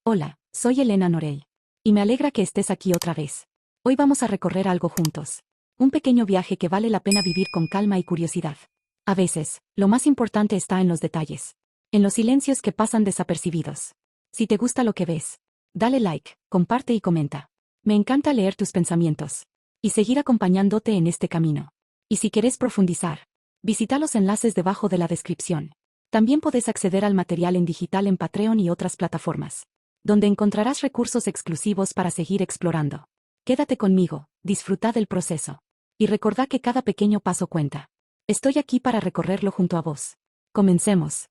Hola, soy Elena Norell. Y me alegra que estés aquí otra vez. Hoy vamos a recorrer algo juntos. Un pequeño viaje que vale la pena vivir con calma y curiosidad. A veces, lo más importante está en los detalles. En los silencios que pasan desapercibidos. Si te gusta lo que ves, dale like, comparte y comenta. Me encanta leer tus pensamientos. Y seguir acompañándote en este camino. Y si quieres profundizar, visita los enlaces debajo de la descripción. También puedes acceder al material en digital en Patreon y otras plataformas, donde encontrarás recursos exclusivos para seguir explorando. Quédate conmigo, disfruta del proceso. Y recordá que cada pequeño paso cuenta. Estoy aquí para recorrerlo junto a vos. Comencemos.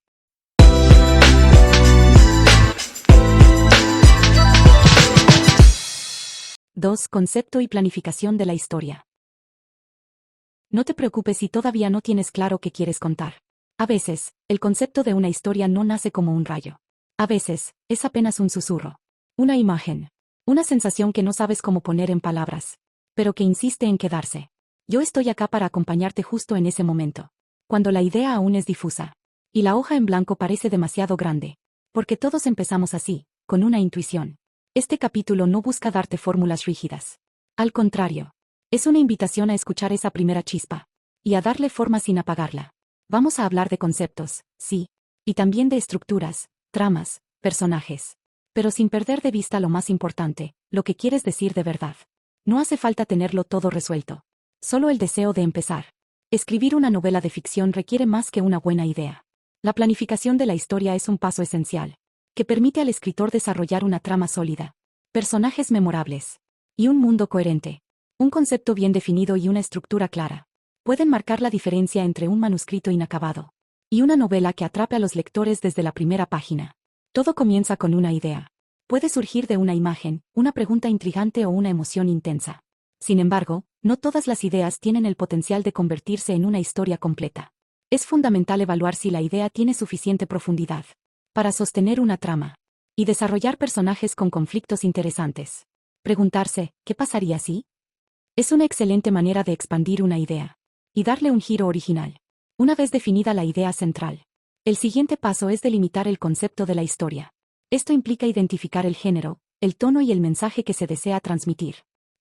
2. Concepto y planificación de la historia. No te preocupes si todavía no tienes claro qué quieres contar. A veces, el concepto de una historia no nace como un rayo. A veces, es apenas un susurro. Una imagen. Una sensación que no sabes cómo poner en palabras, pero que insiste en quedarse. Yo estoy acá para acompañarte justo en ese momento. Cuando la idea aún es difusa. Y la hoja en blanco parece demasiado grande. Porque todos empezamos así, con una intuición. Este capítulo no busca darte fórmulas rígidas. Al contrario, es una invitación a escuchar esa primera chispa. Y a darle forma sin apagarla. Vamos a hablar de conceptos, sí. Y también de estructuras, tramas, personajes. Pero sin perder de vista lo más importante, lo que quieres decir de verdad. No hace falta tenerlo todo resuelto. Solo el deseo de empezar. Escribir una novela de ficción requiere más que una buena idea. La planificación de la historia es un paso esencial, que permite al escritor desarrollar una trama sólida, personajes memorables, y un mundo coherente. Un concepto bien definido y una estructura clara pueden marcar la diferencia entre un manuscrito inacabado y una novela que atrape a los lectores desde la primera página. Todo comienza con una idea. Puede surgir de una imagen, una pregunta intrigante o una emoción intensa. Sin embargo, no todas las ideas tienen el potencial de convertirse en una historia completa. Es fundamental evaluar si la idea tiene suficiente profundidad para sostener una trama y desarrollar personajes con conflictos interesantes. Preguntarse, ¿qué pasaría si? Es una excelente manera de expandir una idea y darle un giro original. Una vez definida la idea central, el siguiente paso es delimitar el concepto de la historia. Esto implica identificar el género, el tono y el mensaje que se desea transmitir.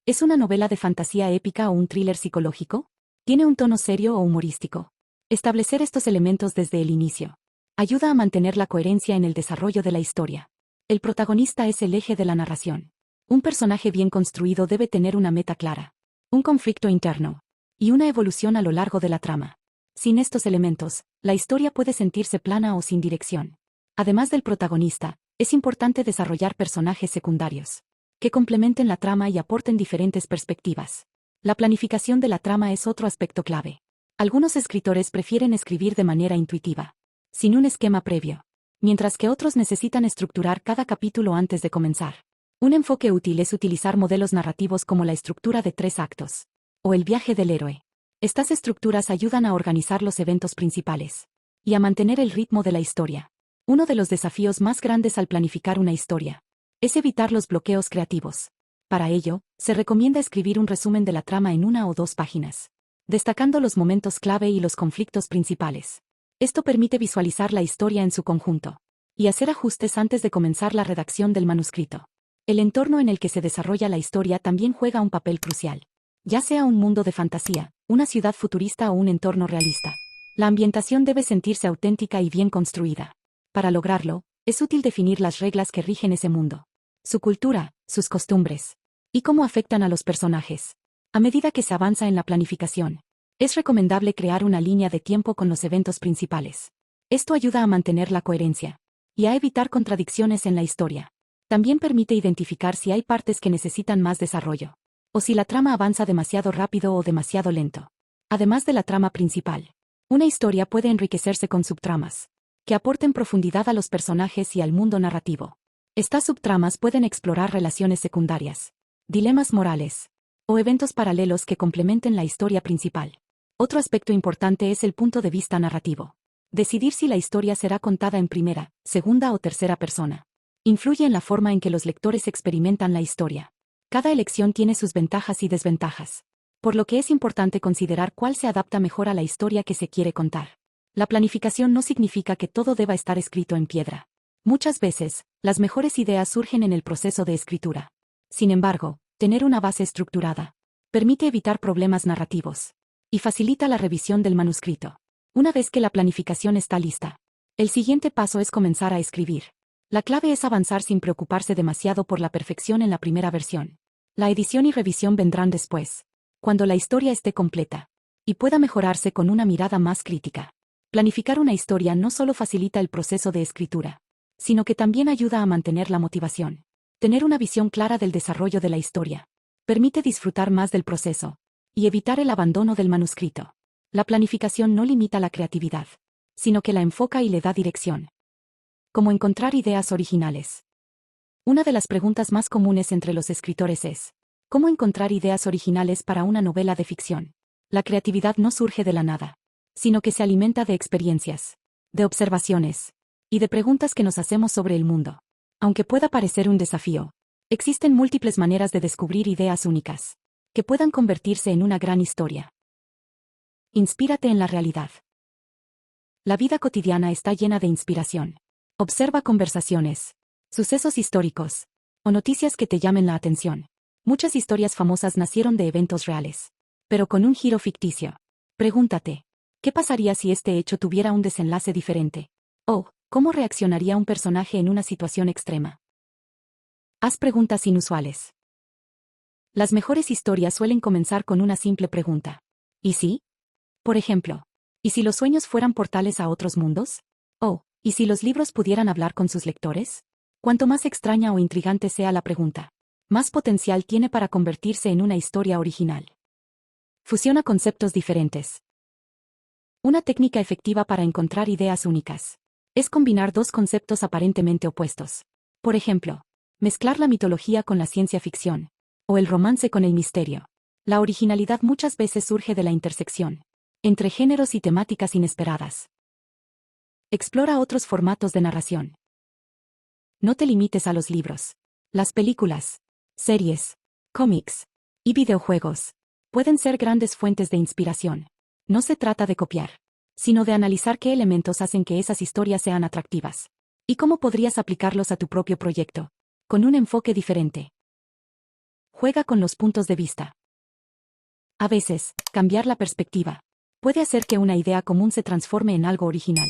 ¿Es una novela de fantasía épica o un thriller psicológico? ¿Tiene un tono serio o humorístico? Establecer estos elementos desde el inicio ayuda a mantener la coherencia en el desarrollo de la historia. El protagonista es el eje de la narración. Un personaje bien construido debe tener una meta clara, un conflicto interno y una evolución a lo largo de la trama. Sin estos elementos, la historia puede sentirse plana o sin dirección. Además del protagonista, es importante desarrollar personajes secundarios que complementen la trama y aporten diferentes perspectivas. La planificación de la trama es otro aspecto clave. Algunos escritores prefieren escribir de manera intuitiva, sin un esquema previo, mientras que otros necesitan estructurar cada capítulo antes de comenzar. Un enfoque útil es utilizar modelos narrativos como la estructura de 3 actos o el viaje del héroe. Estas estructuras ayudan a organizar los eventos principales y a mantener el ritmo de la historia. Uno de los desafíos más grandes al planificar una historia es evitar los bloqueos creativos. Para ello, se recomienda escribir un resumen de la trama en 1 o 2 páginas, destacando los momentos clave y los conflictos principales. Esto permite visualizar la historia en su conjunto y hacer ajustes antes de comenzar la redacción del manuscrito. El entorno en el que se desarrolla la historia también juega un papel crucial. Ya sea un mundo de fantasía, una ciudad futurista o un entorno realista, la ambientación debe sentirse auténtica y bien construida. Para lograrlo, es útil definir las reglas que rigen ese mundo, su cultura, sus costumbres, y cómo afectan a los personajes. A medida que se avanza en la planificación, es recomendable crear una línea de tiempo con los eventos principales. Esto ayuda a mantener la coherencia y a evitar contradicciones en la historia. También permite identificar si hay partes que necesitan más desarrollo, o si la trama avanza demasiado rápido o demasiado lento. Además de la trama principal, una historia puede enriquecerse con subtramas que aporten profundidad a los personajes y al mundo narrativo. Estas subtramas pueden explorar relaciones secundarias, dilemas morales, o eventos paralelos que complementen la historia principal. Otro aspecto importante es el punto de vista narrativo. Decidir si la historia será contada en primera, segunda o tercera persona influye en la forma en que los lectores experimentan la historia. Cada elección tiene sus ventajas y desventajas, por lo que es importante considerar cuál se adapta mejor a la historia que se quiere contar. La planificación no significa que todo deba estar escrito en piedra. Muchas veces, las mejores ideas surgen en el proceso de escritura. Sin embargo, tener una base estructurada permite evitar problemas narrativos y facilita la revisión del manuscrito. Una vez que la planificación está lista, el siguiente paso es comenzar a escribir. La clave es avanzar sin preocuparse demasiado por la perfección en la primera versión. La edición y revisión vendrán después, cuando la historia esté completa y pueda mejorarse con una mirada más crítica. Planificar una historia no solo facilita el proceso de escritura, sino que también ayuda a mantener la motivación. Tener una visión clara del desarrollo de la historia permite disfrutar más del proceso y evitar el abandono del manuscrito. La planificación no limita la creatividad, sino que la enfoca y le da dirección. ¿Cómo encontrar ideas originales? Una de las preguntas más comunes entre los escritores es: ¿cómo encontrar ideas originales para una novela de ficción? La creatividad no surge de la nada, sino que se alimenta de experiencias, de observaciones y de preguntas que nos hacemos sobre el mundo. Aunque pueda parecer un desafío, existen múltiples maneras de descubrir ideas únicas, que puedan convertirse en una gran historia. Inspírate en la realidad. La vida cotidiana está llena de inspiración. Observa conversaciones, sucesos históricos o noticias que te llamen la atención. Muchas historias famosas nacieron de eventos reales, pero con un giro ficticio. Pregúntate, ¿qué pasaría si este hecho tuviera un desenlace diferente? O, ¿cómo reaccionaría un personaje en una situación extrema? Haz preguntas inusuales. Las mejores historias suelen comenzar con una simple pregunta. ¿Y si? Por ejemplo, ¿y si los sueños fueran portales a otros mundos? O, ¿y si los libros pudieran hablar con sus lectores? Cuanto más extraña o intrigante sea la pregunta, más potencial tiene para convertirse en una historia original. Fusiona conceptos diferentes. Una técnica efectiva para encontrar ideas únicas es combinar dos conceptos aparentemente opuestos. Por ejemplo, mezclar la mitología con la ciencia ficción, o el romance con el misterio. La originalidad muchas veces surge de la intersección entre géneros y temáticas inesperadas. Explora otros formatos de narración. No te limites a los libros. Las películas, series, cómics y videojuegos pueden ser grandes fuentes de inspiración. No se trata de copiar, sino de analizar qué elementos hacen que esas historias sean atractivas y cómo podrías aplicarlos a tu propio proyecto, con un enfoque diferente. Juega con los puntos de vista. A veces, cambiar la perspectiva puede hacer que una idea común se transforme en algo original.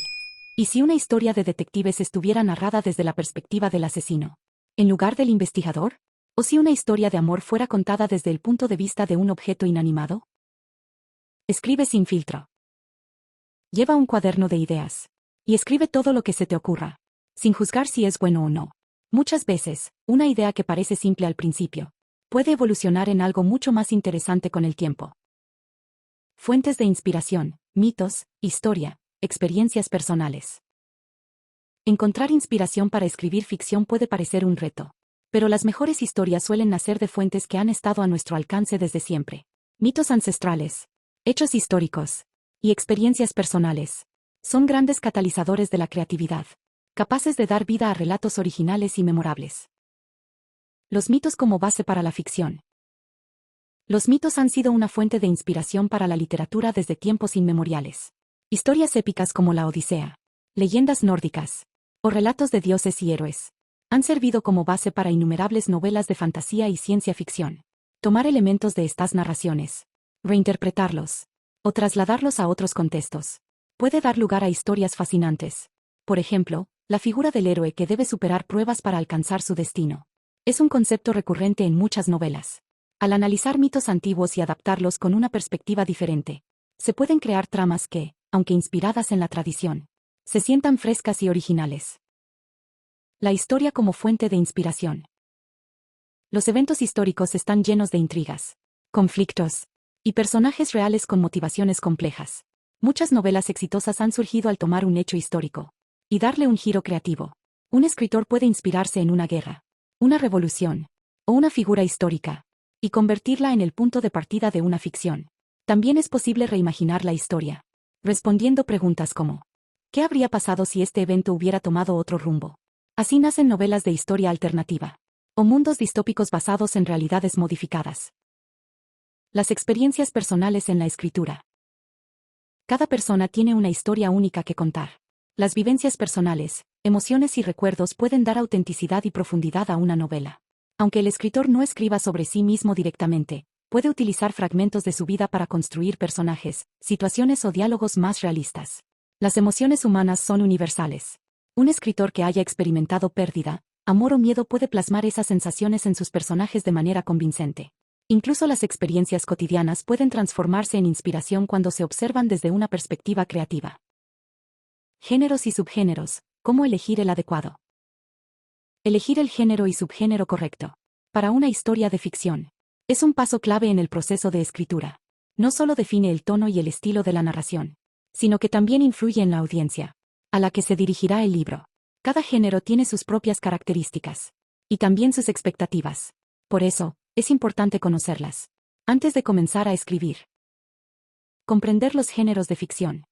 ¿Y si una historia de detectives estuviera narrada desde la perspectiva del asesino, en lugar del investigador? ¿O si una historia de amor fuera contada desde el punto de vista de un objeto inanimado? Escribe sin filtro. Lleva un cuaderno de ideas y escribe todo lo que se te ocurra, sin juzgar si es bueno o no. Muchas veces, una idea que parece simple al principio puede evolucionar en algo mucho más interesante con el tiempo. Fuentes de inspiración, mitos, historia, experiencias personales. Encontrar inspiración para escribir ficción puede parecer un reto, pero las mejores historias suelen nacer de fuentes que han estado a nuestro alcance desde siempre. Mitos ancestrales, hechos históricos y experiencias personales son grandes catalizadores de la creatividad, capaces de dar vida a relatos originales y memorables. Los mitos como base para la ficción. Los mitos han sido una fuente de inspiración para la literatura desde tiempos inmemoriales. Historias épicas como la Odisea, leyendas nórdicas o relatos de dioses y héroes han servido como base para innumerables novelas de fantasía y ciencia ficción. Tomar elementos de estas narraciones, reinterpretarlos o trasladarlos a otros contextos puede dar lugar a historias fascinantes. Por ejemplo, la figura del héroe que debe superar pruebas para alcanzar su destino es un concepto recurrente en muchas novelas. Al analizar mitos antiguos y adaptarlos con una perspectiva diferente, se pueden crear tramas que, aunque inspiradas en la tradición, se sientan frescas y originales. La historia como fuente de inspiración. Los eventos históricos están llenos de intrigas, conflictos y personajes reales con motivaciones complejas. Muchas novelas exitosas han surgido al tomar un hecho histórico y darle un giro creativo. Un escritor puede inspirarse en una guerra, una revolución o una figura histórica y convertirla en el punto de partida de una ficción. También es posible reimaginar la historia, respondiendo preguntas como: ¿qué habría pasado si este evento hubiera tomado otro rumbo? Así nacen novelas de historia alternativa, o mundos distópicos basados en realidades modificadas. Las experiencias personales en la escritura. Cada persona tiene una historia única que contar. Las vivencias personales, emociones y recuerdos pueden dar autenticidad y profundidad a una novela. Aunque el escritor no escriba sobre sí mismo directamente, puede utilizar fragmentos de su vida para construir personajes, situaciones o diálogos más realistas. Las emociones humanas son universales. Un escritor que haya experimentado pérdida, amor o miedo puede plasmar esas sensaciones en sus personajes de manera convincente. Incluso las experiencias cotidianas pueden transformarse en inspiración cuando se observan desde una perspectiva creativa. Géneros y subgéneros. ¿Cómo elegir el adecuado? Elegir el género y subgénero correcto. Para una historia de ficción. Es un paso clave en el proceso de escritura. No solo define el tono y el estilo de la narración, sino que también influye en la audiencia, a la que se dirigirá el libro. Cada género tiene sus propias características. Y también sus expectativas. Por eso, es importante conocerlas. Antes de comenzar a escribir. Comprender los géneros de ficción.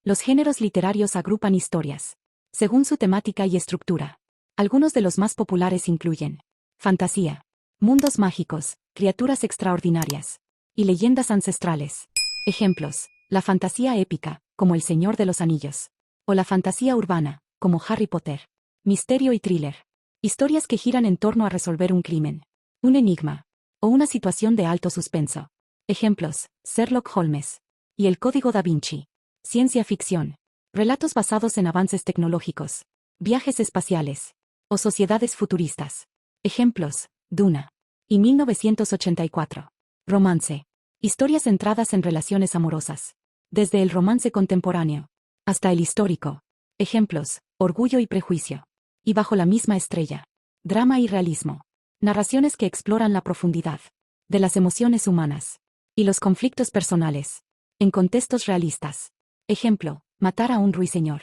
Los géneros literarios agrupan historias, según su temática y estructura. Algunos de los más populares incluyen fantasía, mundos mágicos, criaturas extraordinarias y leyendas ancestrales. Ejemplos: la fantasía épica, como El Señor de los Anillos, o la fantasía urbana, como Harry Potter. Misterio y thriller. Historias que giran en torno a resolver un crimen, un enigma, o una situación de alto suspenso. Ejemplos: Sherlock Holmes y El Código Da Vinci. Ciencia ficción. Relatos basados en avances tecnológicos, viajes espaciales, o sociedades futuristas. Ejemplos: Duna y 1984. Romance. Historias centradas en relaciones amorosas. Desde el romance contemporáneo hasta el histórico. Ejemplos: Orgullo y prejuicio. Y Bajo la misma estrella. Drama y realismo. Narraciones que exploran la profundidad de las emociones humanas y los conflictos personales en contextos realistas. Ejemplo: Matar a un ruiseñor.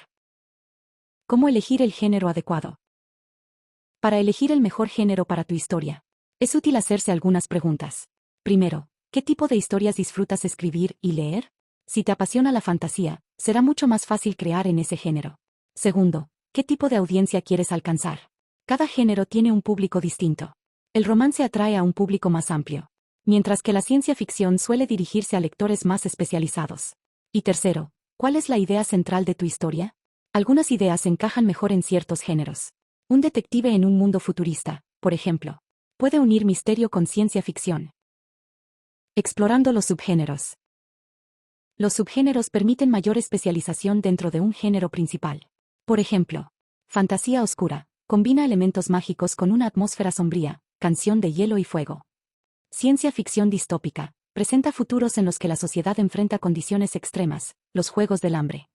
¿Cómo elegir el género adecuado? Para elegir el mejor género para tu historia, es útil hacerse algunas preguntas. Primero, ¿qué tipo de historias disfrutas escribir y leer? Si te apasiona la fantasía, será mucho más fácil crear en ese género. Segundo, ¿qué tipo de audiencia quieres alcanzar? Cada género tiene un público distinto. El romance atrae a un público más amplio, mientras que la ciencia ficción suele dirigirse a lectores más especializados. Y tercero, ¿cuál es la idea central de tu historia? Algunas ideas encajan mejor en ciertos géneros. Un detective en un mundo futurista, por ejemplo, puede unir misterio con ciencia ficción. Explorando los subgéneros. Los subgéneros permiten mayor especialización dentro de un género principal. Por ejemplo, fantasía oscura, combina elementos mágicos con una atmósfera sombría, Canción de Hielo y Fuego. Ciencia ficción distópica, presenta futuros en los que la sociedad enfrenta condiciones extremas, Los Juegos del Hambre.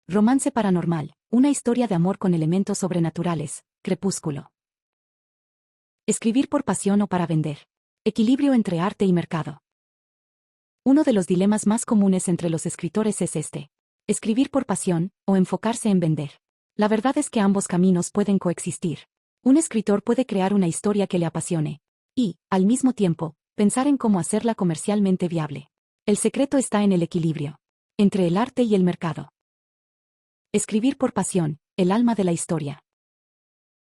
Romance paranormal, una historia de amor con elementos sobrenaturales, Crepúsculo. Escribir por pasión o para vender. Equilibrio entre arte y mercado. Uno de los dilemas más comunes entre los escritores es este: escribir por pasión o enfocarse en vender. La verdad es que ambos caminos pueden coexistir. Un escritor puede crear una historia que le apasione y, al mismo tiempo, pensar en cómo hacerla comercialmente viable. El secreto está en el equilibrio entre el arte y el mercado. Escribir por pasión, el alma de la historia.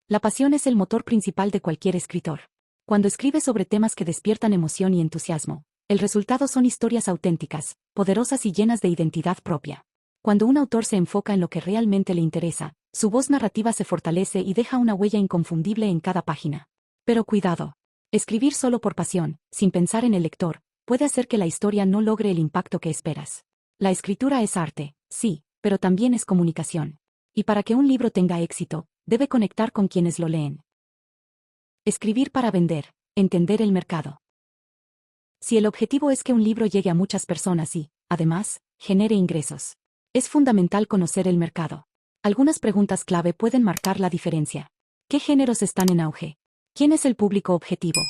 La pasión es el motor principal de cualquier escritor. Cuando escribe sobre temas que despiertan emoción y entusiasmo, el resultado son historias auténticas, poderosas y llenas de identidad propia. Cuando un autor se enfoca en lo que realmente le interesa, su voz narrativa se fortalece y deja una huella inconfundible en cada página. Pero cuidado. Escribir solo por pasión, sin pensar en el lector, puede hacer que la historia no logre el impacto que esperas. La escritura es arte, sí, pero también es comunicación. Y para que un libro tenga éxito, debe conectar con quienes lo leen. Escribir para vender, entender el mercado. Si el objetivo es que un libro llegue a muchas personas y, además, genere ingresos, es fundamental conocer el mercado. Algunas preguntas clave pueden marcar la diferencia. ¿Qué géneros están en auge? ¿Quién es el público objetivo?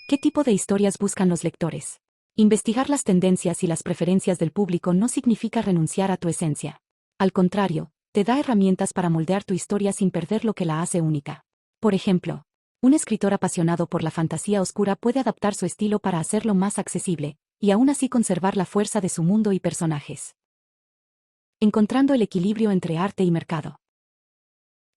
¿Qué tipo de historias buscan los lectores? Investigar las tendencias y las preferencias del público no significa renunciar a tu esencia. Al contrario, te da herramientas para moldear tu historia sin perder lo que la hace única. Por ejemplo, un escritor apasionado por la fantasía oscura puede adaptar su estilo para hacerlo más accesible, y aún así conservar la fuerza de su mundo y personajes. Encontrando el equilibrio entre arte y mercado.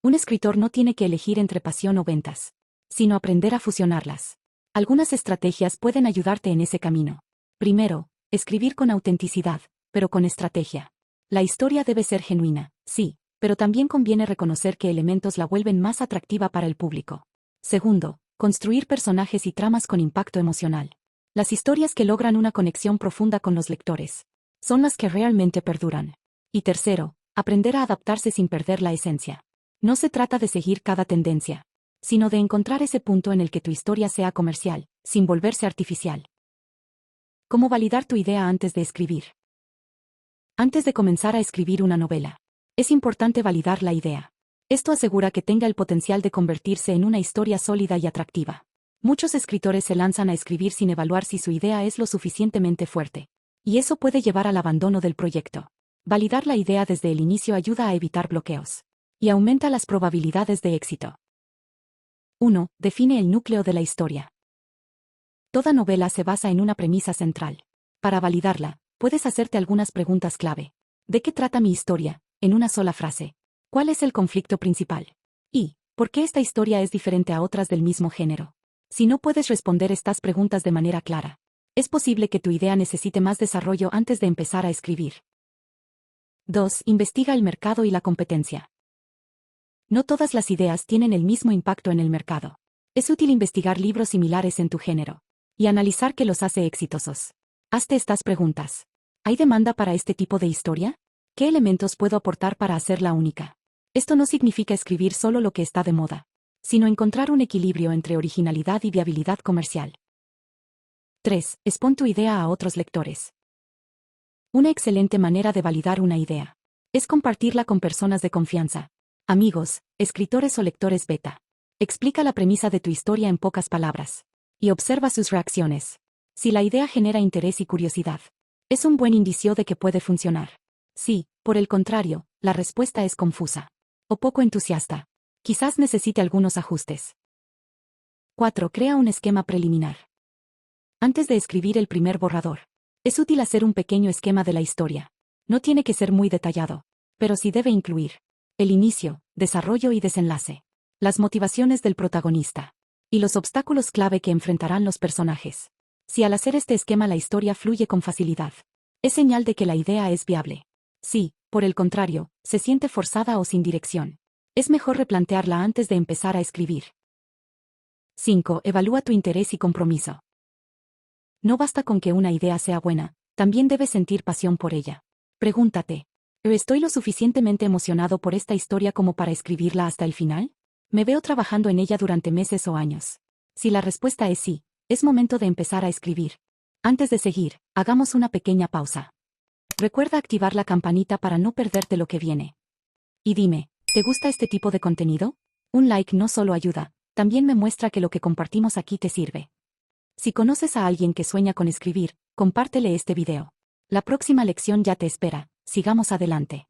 Un escritor no tiene que elegir entre pasión o ventas, sino aprender a fusionarlas. Algunas estrategias pueden ayudarte en ese camino. Primero, escribir con autenticidad, pero con estrategia. La historia debe ser genuina, sí, pero también conviene reconocer que elementos la vuelven más atractiva para el público. Segundo, construir personajes y tramas con impacto emocional. Las historias que logran una conexión profunda con los lectores son las que realmente perduran. Y tercero, aprender a adaptarse sin perder la esencia. No se trata de seguir cada tendencia, sino de encontrar ese punto en el que tu historia sea comercial, sin volverse artificial. ¿Cómo validar tu idea antes de escribir? Antes de comenzar a escribir una novela, es importante validar la idea. Esto asegura que tenga el potencial de convertirse en una historia sólida y atractiva. Muchos escritores se lanzan a escribir sin evaluar si su idea es lo suficientemente fuerte, y eso puede llevar al abandono del proyecto. Validar la idea desde el inicio ayuda a evitar bloqueos y aumenta las probabilidades de éxito. 1. Define el núcleo de la historia. Toda novela se basa en una premisa central. Para validarla, puedes hacerte algunas preguntas clave. ¿De qué trata mi historia? En una sola frase. ¿Cuál es el conflicto principal? ¿Y por qué esta historia es diferente a otras del mismo género? Si no puedes responder estas preguntas de manera clara, es posible que tu idea necesite más desarrollo antes de empezar a escribir. 2. Investiga el mercado y la competencia. No todas las ideas tienen el mismo impacto en el mercado. Es útil investigar libros similares en tu género y analizar qué los hace exitosos. Hazte estas preguntas. ¿Hay demanda para este tipo de historia? ¿Qué elementos puedo aportar para hacerla única? Esto no significa escribir solo lo que está de moda, sino encontrar un equilibrio entre originalidad y viabilidad comercial. 3. Expon tu idea a otros lectores. Una excelente manera de validar una idea es compartirla con personas de confianza, amigos, escritores o lectores beta. Explica la premisa de tu historia en pocas palabras y observa sus reacciones. Si la idea genera interés y curiosidad, es un buen indicio de que puede funcionar. Si, por el contrario, la respuesta es confusa o poco entusiasta, quizás necesite algunos ajustes. 4. Crea un esquema preliminar. Antes de escribir el primer borrador, es útil hacer un pequeño esquema de la historia. No tiene que ser muy detallado, pero sí debe incluir el inicio, desarrollo y desenlace, las motivaciones del protagonista y los obstáculos clave que enfrentarán los personajes. Si al hacer este esquema la historia fluye con facilidad, es señal de que la idea es viable. Si, por el contrario, se siente forzada o sin dirección, es mejor replantearla antes de empezar a escribir. 5. Evalúa tu interés y compromiso. No basta con que una idea sea buena, también debes sentir pasión por ella. Pregúntate, ¿estoy lo suficientemente emocionado por esta historia como para escribirla hasta el final? ¿Me veo trabajando en ella durante meses o años? Si la respuesta es sí, es momento de empezar a escribir. Antes de seguir, hagamos una pequeña pausa. Recuerda activar la campanita para no perderte lo que viene. Y dime, ¿te gusta este tipo de contenido? Un like no solo ayuda, también me muestra que lo que compartimos aquí te sirve. Si conoces a alguien que sueña con escribir, compártele este video. La próxima lección ya te espera, sigamos adelante.